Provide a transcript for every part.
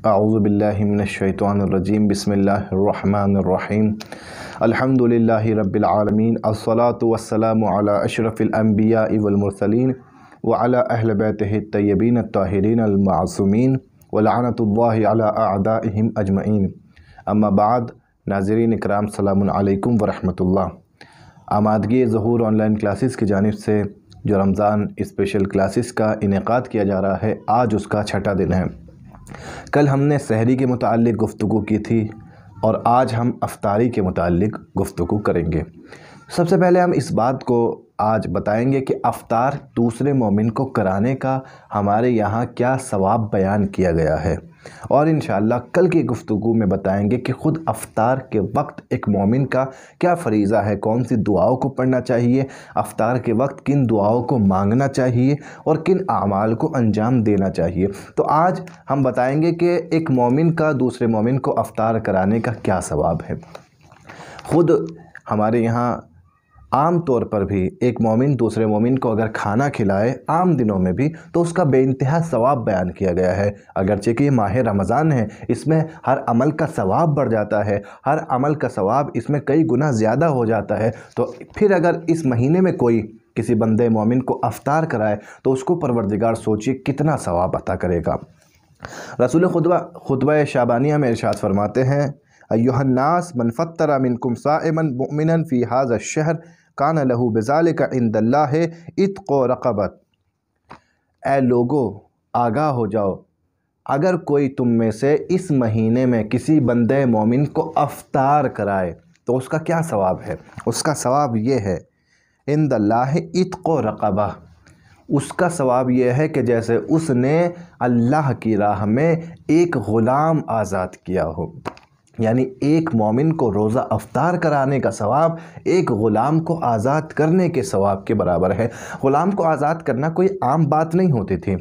اعوذ باللہ من الشیطان الرجیم بسم اللہ الرحمن الرحیم الحمدللہ رب العالمین الصلاة والسلام علی اشرف الانبیاء والمرسلین وعلی اہل بیتہ الطیبین الطاہرین المعصومین ولعنت اللہ علی اعدائہم اجمعین اما بعد۔ ناظرین اکرام السلام علیکم ورحمۃ اللہ۔ آمادگی ظہور آن لائن کلاسز کی جانب سے جو رمضان اسپیشل کلاسز کا انعقاد کیا جا رہا ہے، آج اس کا چھٹا دن ہے۔ کل ہم نے سحری کے متعلق گفتگو کی تھی اور آج ہم افطاری کے متعلق گفتگو کریں گے۔ سب سے پہلے ہم اس بات کو آج بتائیں گے کہ افطار دوسرے مومن کو کرانے کا ہمارے یہاں کیا ثواب بیان کیا گیا ہے، اور انشاءاللہ کل کی گفتگو میں بتائیں گے کہ خود افطار کے وقت ایک مومن کا کیا فریضہ ہے، کون سی دعاؤں کو پڑھنا چاہیے، افطار کے وقت کن دعاؤں کو مانگنا چاہیے اور کن اعمال کو انجام دینا چاہیے۔ تو آج ہم بتائیں گے کہ ایک مومن کا دوسرے مومن کو افطار کرانے کا کیا ثواب ہے۔ خود ہمارے یہاں عام طور پر بھی ایک مومن دوسرے مومن کو اگر کھانا کھلائے عام دنوں میں بھی تو اس کا بے انتہا ثواب بیان کیا گیا ہے، اگرچہ کہ یہ ماہ رمضان ہے، اس میں ہر عمل کا ثواب بڑھ جاتا ہے، ہر عمل کا ثواب اس میں کئی گنا زیادہ ہو جاتا ہے۔ تو پھر اگر اس مہینے میں کوئی کسی بندے مومن کو افطار کرائے تو اس کو پروردگار سوچیے کتنا ثواب عطا کرے گا۔ رسول خطبہ شعبانیہ میں ارشاد فرماتے ہیں، ایھا الناس من فطر منکم صائما مؤمنا فی ھذا الشہر کان لہ بذالک عند اللہ عتق رقبۃ۔ اے لوگو آگاہ ہو جاؤ، اگر کوئی تم میں سے اس مہینے میں کسی بندے مومن کو افطار کرائے تو اس کا کیا ثواب ہے؟ اس کا ثواب یہ ہے، عند اللہ عتق رقبہ، اس کا ثواب یہ ہے کہ جیسے اس نے اللہ کی راہ میں ایک غلام آزاد کیا ہو، یعنی ایک مومن کو روزہ افطار کرانے کا ثواب ایک غلام کو آزاد کرنے کے ثواب کے برابر ہے۔ غلام کو آزاد کرنا کوئی عام بات نہیں ہوتی تھی،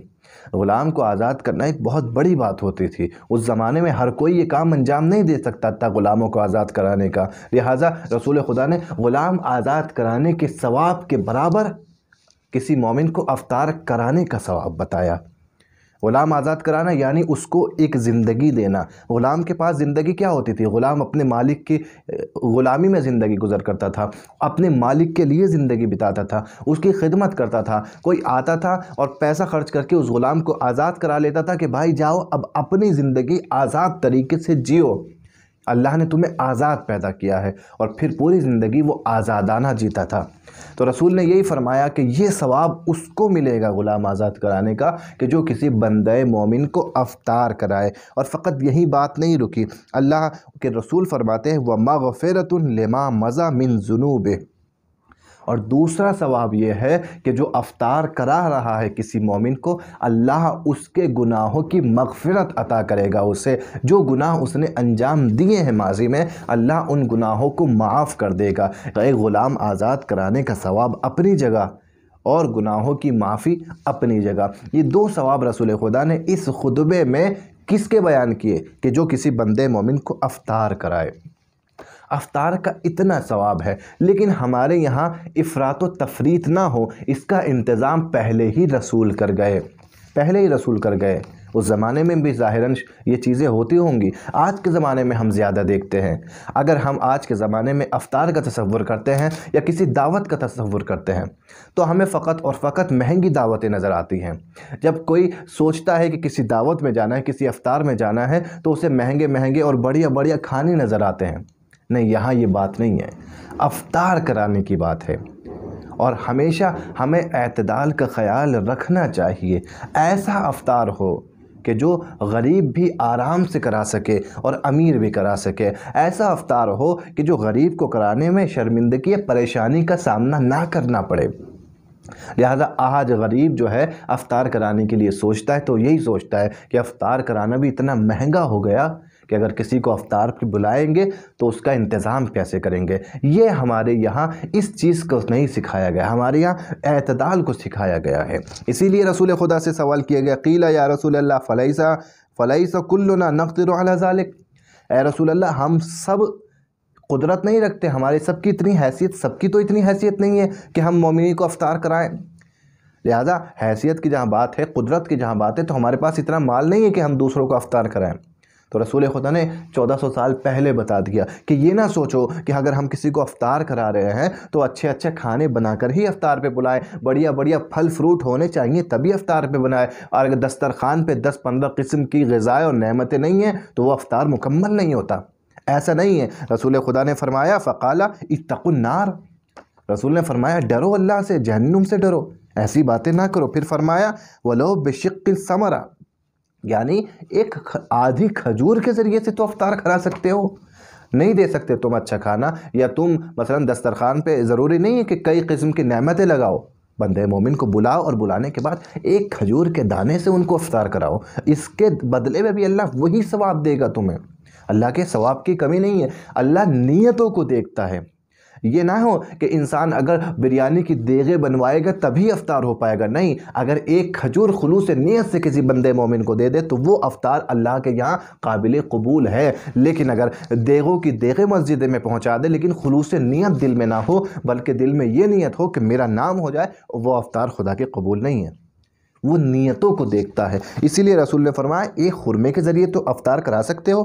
غلام کو آزاد کرنا ایک بہت بڑی بات ہوتی تھی۔ اس زمانے میں ہر کوئی یہ کام انجام نہیں دے سکتا تھا غلاموں کو آزاد کرانے کا، لہٰذا رسول خدا نے غلام آزاد کرانے کے ثواب کے برابر کسی مومن کو افطار کرانے کا ثواب بتایا۔ غلام آزاد کرانا یعنی اس کو ایک زندگی دینا۔ غلام کے پاس زندگی کیا ہوتی تھی؟ غلام اپنے مالک کی غلامی میں زندگی گزر کرتا تھا، اپنے مالک کے لیے زندگی بتاتا تھا، اس کی خدمت کرتا تھا۔ کوئی آتا تھا اور پیسہ خرچ کر کے اس غلام کو آزاد کرا لیتا تھا کہ بھائی جاؤ اب اپنی زندگی آزاد طریقے سے جیو، اللہ نے تمہیں آزاد پیدا کیا ہے، اور پھر پوری زندگی وہ آزادانہ جیتا تھا۔ تو رسول نے یہی فرمایا کہ یہ ثواب اس کو ملے گا غلام آزاد کرانے کا کہ جو کسی بندہ مومن کو افطار کرائے۔ اور فقط یہی بات نہیں رکی، اللہ کے رسول فرماتے ہیں وَمَغْفِرَةٌ لِمَا مَضَى مِن ذُنُوبِهِ، اور دوسرا ثواب یہ ہے کہ جو افطار کرا رہا ہے کسی مومن کو، اللہ اس کے گناہوں کی مغفرت عطا کرے گا اسے۔ جو گناہ اس نے انجام دیے ہیں ماضی میں، اللہ ان گناہوں کو معاف کر دے گا۔ ایک غلام آزاد کرانے کا ثواب اپنی جگہ اور گناہوں کی معافی اپنی جگہ، یہ دو ثواب رسول خدا نے اس خطبے میں کس کے بیان کیے کہ جو کسی بندے مومن کو افطار کرائے۔ افطار کا اتنا ثواب ہے، لیکن ہمارے یہاں افراط و تفریط نہ ہو، اس کا انتظام پہلے ہی رسول کر گئے۔ اس زمانے میں بھی ظاہراً یہ چیزیں ہوتی ہوں گی، آج کے زمانے میں ہم زیادہ دیکھتے ہیں۔ اگر ہم آج کے زمانے میں افطار کا تصور کرتے ہیں یا کسی دعوت کا تصور کرتے ہیں تو ہمیں فقط اور فقط مہنگی دعوتیں نظر آتی ہیں۔ جب کوئی سوچتا ہے کہ کسی دعوت میں جانا ہے، کسی افطار میں جانا ہے، تو اسے مہنگے مہنگے اور بڑھیا بڑھیا کھانے نظر آتے ہیں۔ نہیں، یہاں یہ بات نہیں ہے، افطار کرانے کی بات ہے، اور ہمیشہ ہمیں اعتدال کا خیال رکھنا چاہیے۔ ایسا افطار ہو کہ جو غریب بھی آرام سے کرا سکے اور امیر بھی کرا سکے، ایسا افطار ہو کہ جو غریب کو کرانے میں شرمندگی یا پریشانی کا سامنا نہ کرنا پڑے۔ لہذا آج غریب جو ہے افطار کرانے کے لیے سوچتا ہے تو یہی سوچتا ہے کہ افطار کرانا بھی اتنا مہنگا ہو گیا کہ اگر کسی کو افطار پہ بلائیں گے تو اس کا انتظام کیسے کریں گے۔ یہ ہمارے یہاں اس چیز کو نہیں سکھایا گیا، ہمارے یہاں اعتدال کو سکھایا گیا ہے۔ اسی لیے رسول خدا سے سوال کیا گیا، قیل یا رسول اللہ فلیس کلنا نقدر علی ذلک، اے رسول اللہ ہم سب قدرت نہیں رکھتے، ہمارے سب کی اتنی حیثیت، سب کی تو اتنی حیثیت نہیں ہے کہ ہم مومنین کو افطار کرائیں۔ لہذا حیثیت کی جہاں بات ہے، قدرت کی جہاں بات ہے، تو ہمارے پاس اتنا مال نہیں ہے کہ ہم دوسروں کو افطار کرائیں۔ تو رسول خدا نے 1400 سال پہلے بتا دیا کہ یہ نہ سوچو کہ اگر ہم کسی کو افطار کرا رہے ہیں تو اچھے اچھے کھانے بنا کر ہی افطار پہ بلائیں، بڑھیا بڑھیا پھل فروٹ ہونے چاہیے تبھی افطار پہ بنائے، اور اگر دسترخوان پہ 10-15 قسم کی غذائیں اور نعمتیں نہیں ہیں تو وہ افطار مکمل نہیں ہوتا۔ ایسا نہیں ہے۔ رسول خدا نے فرمایا فقالا اتقوا النار، رسول نے فرمایا ڈرو اللہ سے، جہنم سے ڈرو، ایسی باتیں نہ کرو۔ پھر فرمایا وَلَوْ بِشِقِّ الثَّمَرَةِ، یعنی ایک آدھی کھجور کے ذریعے سے تو افطار کرا سکتے ہو۔ نہیں دے سکتے تم اچھا کھانا، یا تم مثلا دسترخوان پہ ضروری نہیں ہے کہ کئی قسم کی نعمتیں لگاؤ، بندے مومن کو بلاؤ اور بلانے کے بعد ایک کھجور کے دانے سے ان کو افطار کراؤ، اس کے بدلے میں بھی اللہ وہی ثواب دے گا تمہیں۔ اللہ کے ثواب کی کمی نہیں ہے، اللہ نیتوں کو دیکھتا ہے۔ یہ نہ ہو کہ انسان اگر بریانی کی دیگیں بنوائے گا تبھی افطار ہو پائے گا، نہیں، اگر ایک کھجور خلوص نیت سے کسی بندے مومن کو دے دے تو وہ افطار اللہ کے یہاں قابل قبول ہے۔ لیکن اگر دیگوں کی دیگیں مسجد میں پہنچا دے لیکن خلوص نیت دل میں نہ ہو، بلکہ دل میں یہ نیت ہو کہ میرا نام ہو جائے، وہ افطار خدا کے قبول نہیں ہے۔ وہ نیتوں کو دیکھتا ہے۔ اسی لیے رسول نے فرمایا ایک خرمے کے ذریعے تو افطار کرا سکتے ہو،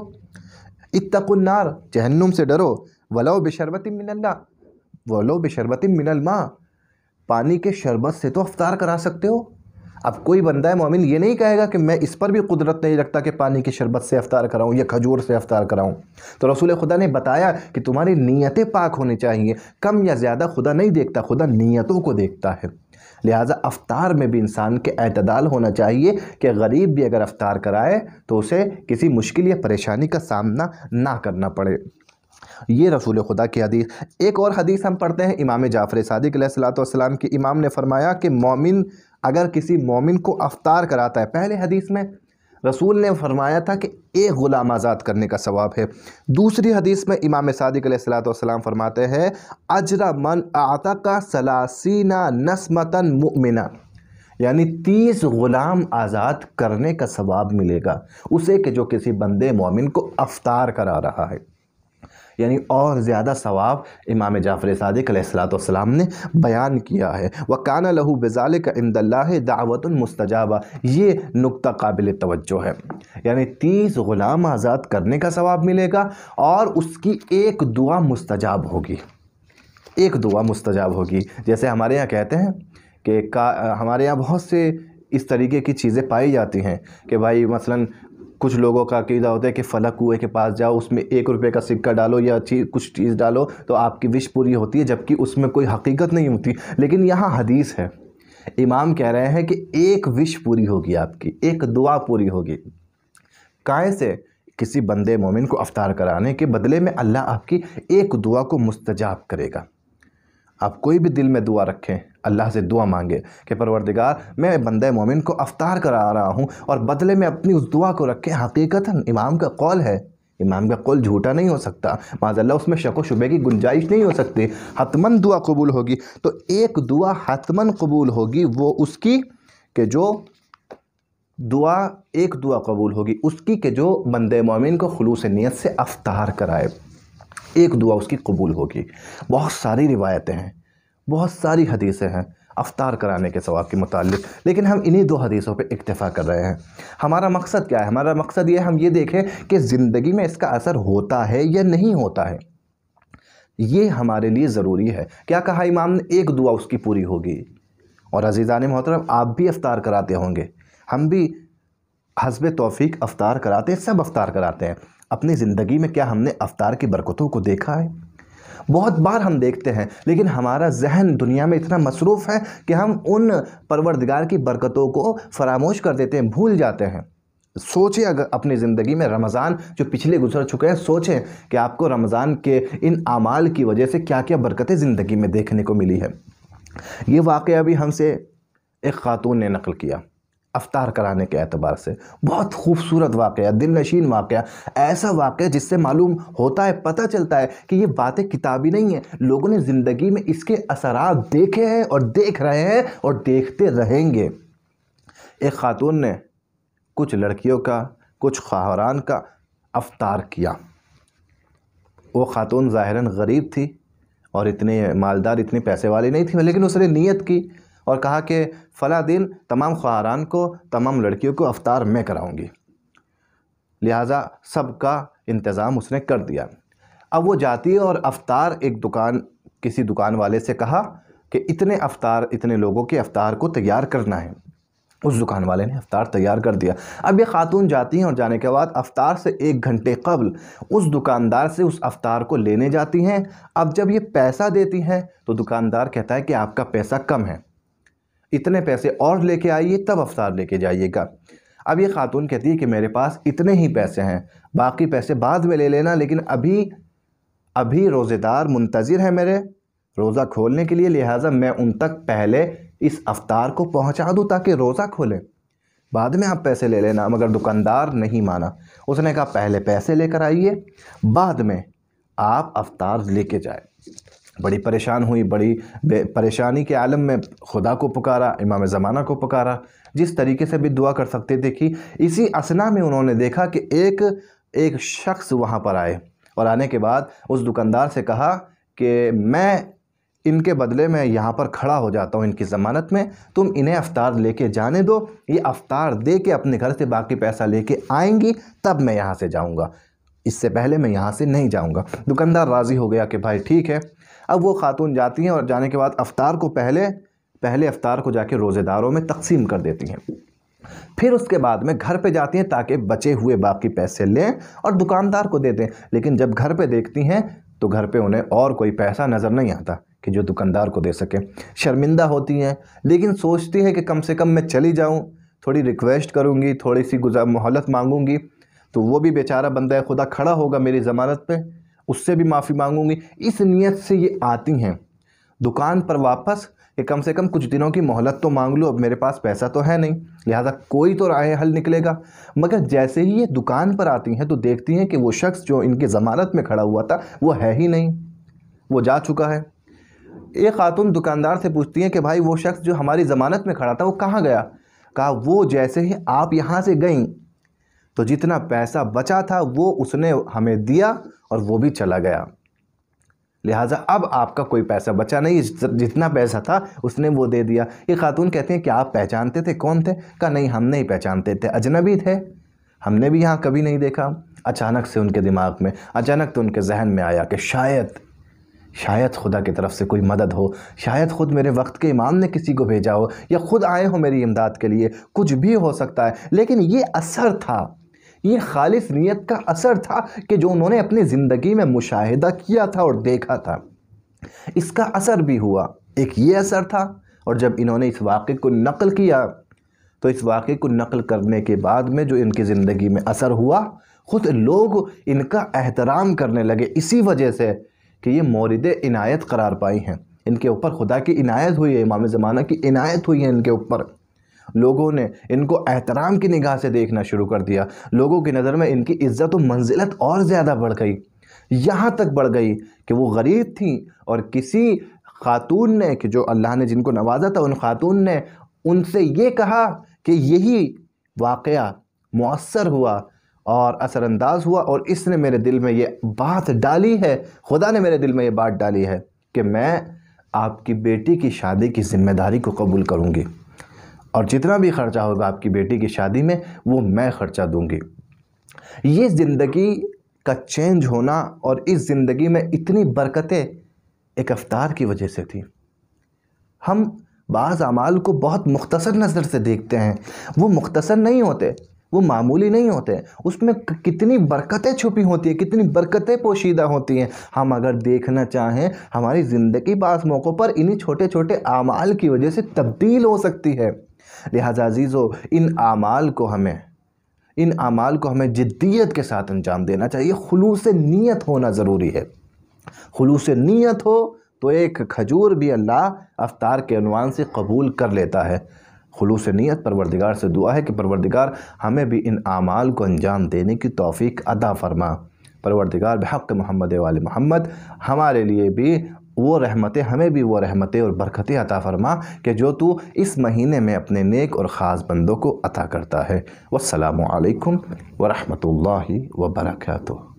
اتقوا النار، جہنم سے ڈرو، وَلَوْ بِشَرْبَةٍ مِّنَ اللَّهِ وَلَوْ بِشَرْبَةٍ مِّنَ الْمَاءِ، پانی کے شربت سے تو افطار کرا سکتے ہو۔ اب کوئی بندہ مومن یہ نہیں کہے گا کہ میں اس پر بھی قدرت نہیں رکھتا کہ پانی کی شربت سے افطار کراؤں یا کھجور سے افطار کراؤں۔ تو رسول خدا نے بتایا کہ تمہاری نیتیں پاک ہونی چاہیے، کم یا زیادہ خدا نہیں دیکھتا، خدا نیتوں کو دیکھتا ہے۔ لہٰذا افطار میں بھی انسان کے اعتدال ہونا چاہیے کہ غریب بھی اگر افطار کرائے تو اسے کسی مشکل یا پریشانی کا سامنا نہ کرنا پڑے۔ یہ رسول خدا کی حدیث۔ ایک اور حدیث ہم پڑھتے ہیں امام جعفر صادق علیہ السلام کی۔ امام نے فرمایا کہ مومن اگر کسی مومن کو افطار کراتا ہے، پہلے حدیث میں رسول نے فرمایا تھا کہ ایک غلام آزاد کرنے کا ثواب ہے، دوسری حدیث میں امام صادق علیہ السلام فرماتے ہیں اجر من اعتق 30 نسمۃ مؤمنہ، یعنی 30 غلام آزاد کرنے کا ثواب ملے گا اسے کہ جو کسی بندے مومن کو افطار کرا رہا ہے۔ یعنی اور زیادہ ثواب امام جعفر صادق علیہ السلام نے بیان کیا ہے۔ وَكَانَ لَهُ بِذَلِكَ عِنْدَ اللَّهِ دَعْوَةٌ مُسْتَجَابَةٌ، یہ نقطہ قابل توجہ ہے، یعنی 30 غلام آزاد کرنے کا ثواب ملے گا اور اس کی ایک دعا مستجاب ہوگی، ایک دعا مستجاب ہوگی۔ جیسے ہمارے یہاں کہتے ہیں کہ ہمارے یہاں بہت سے اس طریقے کی چیزیں پائی جاتی ہیں کہ بھائی مثلاً کچھ لوگوں کا عقیدہ ہوتا ہے کہ فلک کنویں کے پاس جاؤ، اس میں 1 روپے کا سکہ ڈالو یا کچھ چیز ڈالو تو آپ کی وش پوری ہوتی ہے، جبکہ اس میں کوئی حقیقت نہیں ہوتی۔ لیکن یہاں حدیث ہے، امام کہہ رہے ہیں کہ ایک وش پوری ہوگی، آپ کی ایک دعا پوری ہوگی۔ کائیں سے؟ کسی بندے مومن کو افطار کرانے کے بدلے میں اللہ آپ کی ایک دعا کو مستجاب کرے گا۔ آپ کوئی بھی دل میں دعا رکھیں، اللہ سے دعا مانگے کہ پروردگار میں بندہ مومن کو افطار کرا رہا ہوں، اور بدلے میں اپنی اس دعا کو رکھیں۔ حقیقتاً امام کا قول ہے، امام کا قول جھوٹا نہیں ہو سکتا، معاذ اللہ اس میں شک و شبہ کی گنجائش نہیں ہو سکتی، حتماً دعا قبول ہوگی۔ تو ایک دعا حتماً قبول ہوگی، وہ اس کی کہ جو دعا، ایک دعا قبول ہوگی اس کی کہ جو بندہ مومن کو خلوص نیت سے افطار کرائے، ایک دعا اس کی قبول ہوگی۔ بہت ساری روایتیں ہیں، بہت ساری حدیثیں ہیں افطار کرانے کے ثواب کے متعلق، لیکن ہم انہی 2 حدیثوں پہ اکتفا کر رہے ہیں۔ ہمارا مقصد کیا ہے؟ ہمارا مقصد یہ ہے ہم یہ دیکھیں کہ زندگی میں اس کا اثر ہوتا ہے یا نہیں ہوتا ہے، یہ ہمارے لیے ضروری ہے۔ کیا کہا امام نے؟ ایک دعا اس کی پوری ہوگی۔ اور عزیزان محترم، آپ بھی افطار کراتے ہوں گے، ہم بھی حسب توفیق افطار کراتے ہیں، سب افطار کراتے ہیں۔ اپنی زندگی میں کیا ہم نے افطار کی برکتوں کو دیکھا ہے؟ بہت بار ہم دیکھتے ہیں، لیکن ہمارا ذہن دنیا میں اتنا مصروف ہے کہ ہم ان پروردگار کی برکتوں کو فراموش کر دیتے ہیں، بھول جاتے ہیں۔ سوچیں اگر اپنی زندگی میں رمضان جو پچھلے گزر چکے ہیں، سوچیں کہ آپ کو رمضان کے ان اعمال کی وجہ سے کیا کیا برکتیں زندگی میں دیکھنے کو ملی ہے۔ یہ واقعہ بھی ہم سے ایک خاتون نے نقل کیا افطار کرانے کے اعتبار سے، بہت خوبصورت واقعہ، دل نشین واقعہ، ایسا واقعہ جس سے معلوم ہوتا ہے، پتہ چلتا ہے کہ یہ باتیں کتابی نہیں ہیں، لوگوں نے زندگی میں اس کے اثرات دیکھے ہیں اور دیکھ رہے ہیں اور دیکھتے رہیں گے۔ ایک خاتون نے کچھ لڑکیوں کا، کچھ خواہران کا افطار کیا۔ وہ خاتون ظاہراً غریب تھی اور اتنے مالدار، اتنے پیسے والی نہیں تھی، لیکن اس نے نیت کی، اور کہا کہ فلاں دن تمام خواہران کو، تمام لڑکیوں کو افطار میں کراؤں گی، لہٰذا سب کا انتظام اس نے کر دیا۔ اب وہ جاتی ہے اور افطار کسی دکان والے سے کہا کہ اتنے لوگوں کے افطار کو تیار کرنا ہے۔ اس دکان والے نے افطار تیار کر دیا۔ اب یہ خاتون جاتی ہیں اور جانے کے بعد افطار سے 1 گھنٹے قبل اس دکاندار سے اس افطار کو لینے جاتی ہیں۔ اب جب یہ پیسہ دیتی ہیں تو دکاندار کہتا ہے کہ آپ کا پیسہ کم ہے، اتنے پیسے اور لے کے آئیے تب افطار لے کے جائیے گا۔ اب یہ خاتون کہتی ہے کہ میرے پاس اتنے ہی پیسے ہیں، باقی پیسے بعد میں لے لینا، لیکن ابھی روزے دار منتظر ہیں میرے روزہ کھولنے کے لیے، لہٰذا میں ان تک پہلے اس افطار کو پہنچا دوں تاکہ روزہ کھولیں، بعد میں آپ پیسے لے لینا۔ مگر دکاندار نہیں مانا، اس نے کہا پہلے پیسے لے کر آئیے، بعد میں آپ افطار لے کے جائیں۔ بڑی پریشان ہوئی، بڑی پریشانی کے عالم میں خدا کو پکارا، امام زمانہ کو پکارا، جس طریقے سے بھی دعا کر سکتے دیکھی۔ اسی اثنا میں انہوں نے دیکھا کہ ایک شخص وہاں پر آئے، اور آنے کے بعد اس دکاندار سے کہا کہ میں ان کے بدلے میں یہاں پر کھڑا ہو جاتا ہوں ان کی ضمانت میں، تم انہیں افطار لے کے جانے دو، یہ افطار دے کے اپنے گھر سے باقی پیسہ لے کے آئیں گی تب میں یہاں سے جاؤں گا، اس سے پہلے میں یہاں سے نہیں جاؤں گا۔ دکاندار راضی ہو گیا کہ بھائی ٹھیک ہے۔ اب وہ خاتون جاتی ہیں اور جانے کے بعد افطار کو پہلے افطار کو جا کے روزے داروں میں تقسیم کر دیتی ہیں، پھر اس کے بعد میں گھر پہ جاتی ہیں تاکہ بچے ہوئے باقی پیسے لیں اور دکاندار کو دے دیں، لیکن جب گھر پہ دیکھتی ہیں تو گھر پہ انہیں اور کوئی پیسہ نظر نہیں آتا کہ جو دکاندار کو دے سکے۔ شرمندہ ہوتی ہیں، لیکن سوچتی ہے کہ کم سے کم میں چلی جاؤں، تھوڑی ریکویسٹ کروں گی، تھوڑی سی مہلت مانگوں گی تو وہ بھی بیچارہ بندہ خدا کھڑا ہوگا میری ضمانت پہ، اس سے بھی معافی مانگوں گی۔ اس نیت سے یہ آتی ہیں دکان پر واپس کہ کم سے کم کچھ دنوں کی مہلت تو مانگ لو، اب میرے پاس پیسہ تو ہے نہیں، لہٰذا کوئی تو راہ حل نکلے گا۔ مگر جیسے ہی یہ دکان پر آتی ہیں تو دیکھتی ہیں کہ وہ شخص جو ان کی ضمانت میں کھڑا ہوا تھا وہ ہے ہی نہیں، وہ جا چکا ہے۔ ایک خاتون دکاندار سے پوچھتی ہیں کہ بھائی وہ شخص جو ہماری ضمانت میں کھڑا تھا وہ کہاں گیا؟ کہا وہ جیسے ہی آپ یہاں سے گئیں تو جتنا پیسہ بچا تھا وہ اس نے ہمیں دیا اور وہ بھی چلا گیا، لہٰذا اب آپ کا کوئی پیسہ بچا نہیں، جتنا پیسہ تھا اس نے وہ دے دیا۔ یہ خاتون کہتے ہیں کہ آپ پہچانتے تھے کون تھے؟ کہا نہیں ہم نہیں پہچانتے تھے، اجنبی تھے، ہم نے بھی یہاں کبھی نہیں دیکھا۔ اچانک سے ان کے دماغ میں، اچانک تو ان کے ذہن میں آیا کہ شاید خدا کی طرف سے کوئی مدد ہو، شاید خود میرے وقت کے امام نے کسی کو بھیجا ہو، یا خود آئے ہو میری امداد کے لیے، کچھ بھی ہو سکتا ہے۔ لیکن یہ اثر تھا، یہ خالص نیت کا اثر تھا کہ جو انہوں نے اپنی زندگی میں مشاہدہ کیا تھا اور دیکھا تھا، اس کا اثر بھی ہوا۔ ایک یہ اثر تھا، اور جب انہوں نے اس واقعے کو نقل کیا تو اس واقعے کو نقل کرنے کے بعد میں جو ان کی زندگی میں اثر ہوا، خود لوگ ان کا احترام کرنے لگے، اسی وجہ سے کہ یہ مورد عنایت قرار پائی ہیں، ان کے اوپر خدا کی عنایت ہوئی ہے، امام زمانہ کی عنایت ہوئی ہے ان کے اوپر۔ لوگوں نے ان کو احترام کی نگاہ سے دیکھنا شروع کر دیا، لوگوں کی نظر میں ان کی عزت و منزلت اور زیادہ بڑھ گئی، یہاں تک بڑھ گئی کہ وہ غریب تھیں اور کسی خاتون نے کہ جو اللہ نے جن کو نوازا تھا، ان خاتون نے ان سے یہ کہا کہ یہی واقعہ مؤثر ہوا اور اثر انداز ہوا، اور اس نے میرے دل میں یہ بات ڈالی ہے، خدا نے میرے دل میں یہ بات ڈالی ہے کہ میں آپ کی بیٹی کی شادی کی ذمہ داری کو قبول کروں گی، اور جتنا بھی خرچہ ہوگا آپ کی بیٹی کی شادی میں وہ میں خرچہ دوں گی۔ یہ زندگی کا چینج ہونا اور اس زندگی میں اتنی برکتیں ایک افطار کی وجہ سے تھی۔ ہم بعض اعمال کو بہت مختصر نظر سے دیکھتے ہیں، وہ مختصر نہیں ہوتے، وہ معمولی نہیں ہوتے، اس میں کتنی برکتیں چھپی ہوتی ہیں، کتنی برکتیں پوشیدہ ہوتی ہیں۔ ہم اگر دیکھنا چاہیں ہماری زندگی بعض موقعوں پر انہی چھوٹے چھوٹے اعمال کی وجہ سے تبدیل ہو سکتی ہے۔ لہٰذا عزیزو ان اعمال کو ہمیں جدیت کے ساتھ انجام دینا چاہیے، خلوص نیت ہونا ضروری ہے۔ خلوص نیت ہو تو ایک کھجور بھی اللہ افطار کے عنوان سے قبول کر لیتا ہے۔ خلوص نیت پروردگار سے دعا ہے کہ پروردگار ہمیں بھی ان اعمال کو انجام دینے کی توفیق عطا فرما۔ پروردگار بحق محمد وآل محمد ہمارے لیے بھی وہ رحمتیں، ہمیں بھی وہ رحمتیں اور برکتیں عطا فرما کہ جو تو اس مہینے میں اپنے نیک اور خاص بندوں کو عطا کرتا ہے۔ والسلام علیکم ورحمۃ اللہ وبرکاتہ۔